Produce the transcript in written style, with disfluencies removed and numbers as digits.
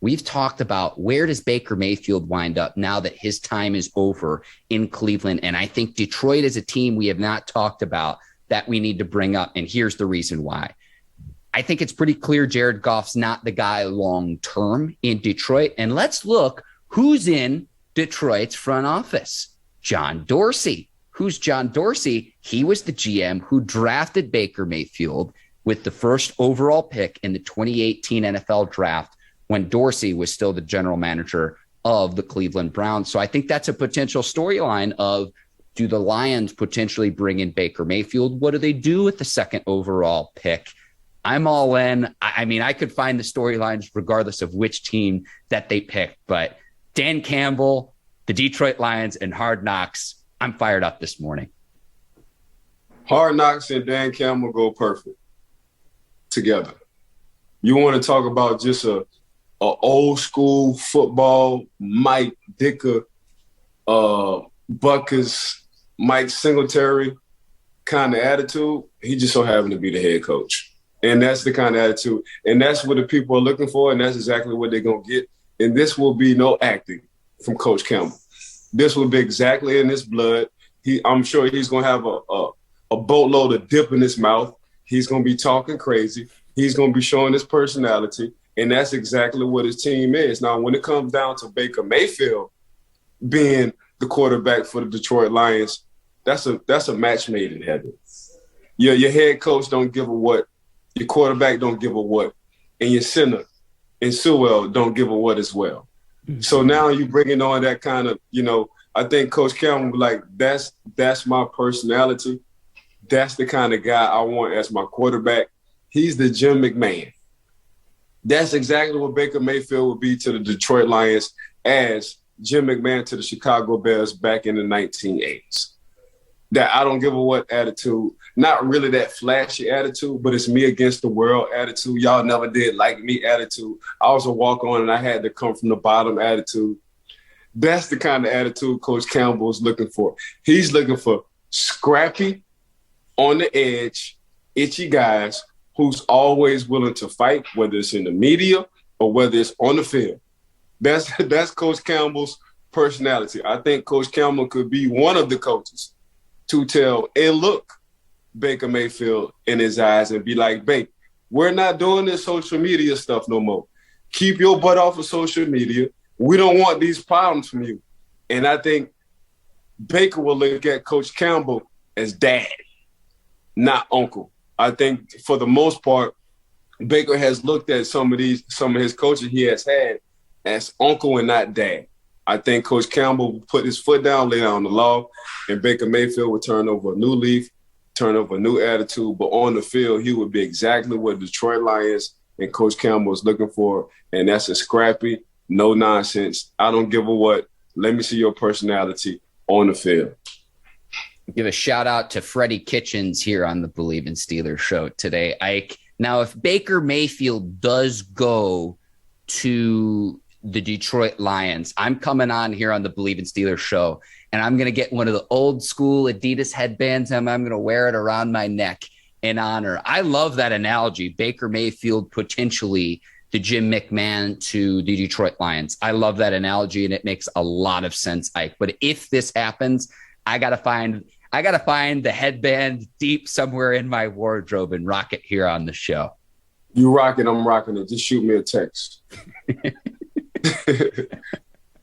we've talked about where does Baker Mayfield wind up now that his time is over in Cleveland. And I think Detroit is a team we have not talked about that we need to bring up. And here's the reason why. I think it's pretty clear Jared Goff's not the guy long-term in Detroit. And let's look who's in Detroit's front office. John Dorsey. Who's John Dorsey? He was the GM who drafted Baker Mayfield with the first overall pick in the 2018 NFL draft when Dorsey was still the general manager of the Cleveland Browns. So I think that's a potential storyline of, do the Lions potentially bring in Baker Mayfield? What do they do with the second overall pick? I'm all in. I mean, I could find the storylines regardless of which team that they pick, but Dan Campbell, the Detroit Lions, and Hard Knocks, I'm fired up this morning. Hard Knocks and Dan Campbell go perfect together. You want to talk about just a old school football, Mike Dicker, Buckers, Mike Singletary kind of attitude. He just so happened to be the head coach. And that's the kind of attitude. And that's what the people are looking for, and that's exactly what they're going to get. And this will be no acting from Coach Campbell. This will be exactly in his blood. I'm sure he's going to have a boatload of dip in his mouth. He's going to be talking crazy. He's going to be showing his personality. And that's exactly what his team is. Now, when it comes down to Baker Mayfield being the quarterback for the Detroit Lions, that's a match made in heaven. Your head coach don't give a what. Your quarterback don't give a what. And your center and Sewell don't give a what as well. Mm-hmm. So now you bringing on that kind of, I think Coach Campbell like, that's my personality. That's the kind of guy I want as my quarterback. He's the Jim McMahon. That's exactly what Baker Mayfield would be to the Detroit Lions as Jim McMahon to the Chicago Bears back in the 1980s. That I don't give a what attitude, not really that flashy attitude, but it's me against the world attitude. Y'all never did like me attitude. I was a walk-on and I had to come from the bottom attitude. That's the kind of attitude Coach Campbell is looking for. He's looking for scrappy, on the edge, itchy guys who's always willing to fight, whether it's in the media or whether it's on the field. That's Coach Campbell's personality. I think Coach Campbell could be one of the coaches to tell and look Baker Mayfield in his eyes and be like, Baker, we're not doing this social media stuff no more. Keep your butt off of social media. We don't want these problems from you. And I think Baker will look at Coach Campbell as dad, not uncle. I think for the most part, Baker has looked at some of his coaches he has had as uncle and not dad. I think Coach Campbell will put his foot down, lay down the law, and Baker Mayfield will turn over a new leaf, turn over a new attitude. But on the field, he would be exactly what Detroit Lions and Coach Campbell is looking for, and that's a scrappy, no nonsense. I don't give a what. Let me see your personality on the field. Give a shout out to Freddie Kitchens here on the Bleav in Steelers show today, Ike. Now, if Baker Mayfield does go to the Detroit Lions, I'm coming on here on the Bleav in Steelers show, and I'm going to get one of the old school Adidas headbands, and I'm going to wear it around my neck in honor. I love that analogy. Baker Mayfield potentially the Jim McMahon to the Detroit Lions. I love that analogy, and it makes a lot of sense, Ike. But if this happens, I gotta find the headband deep somewhere in my wardrobe and rock it here on the show. You rock it, I'm rocking it. Just shoot me a text.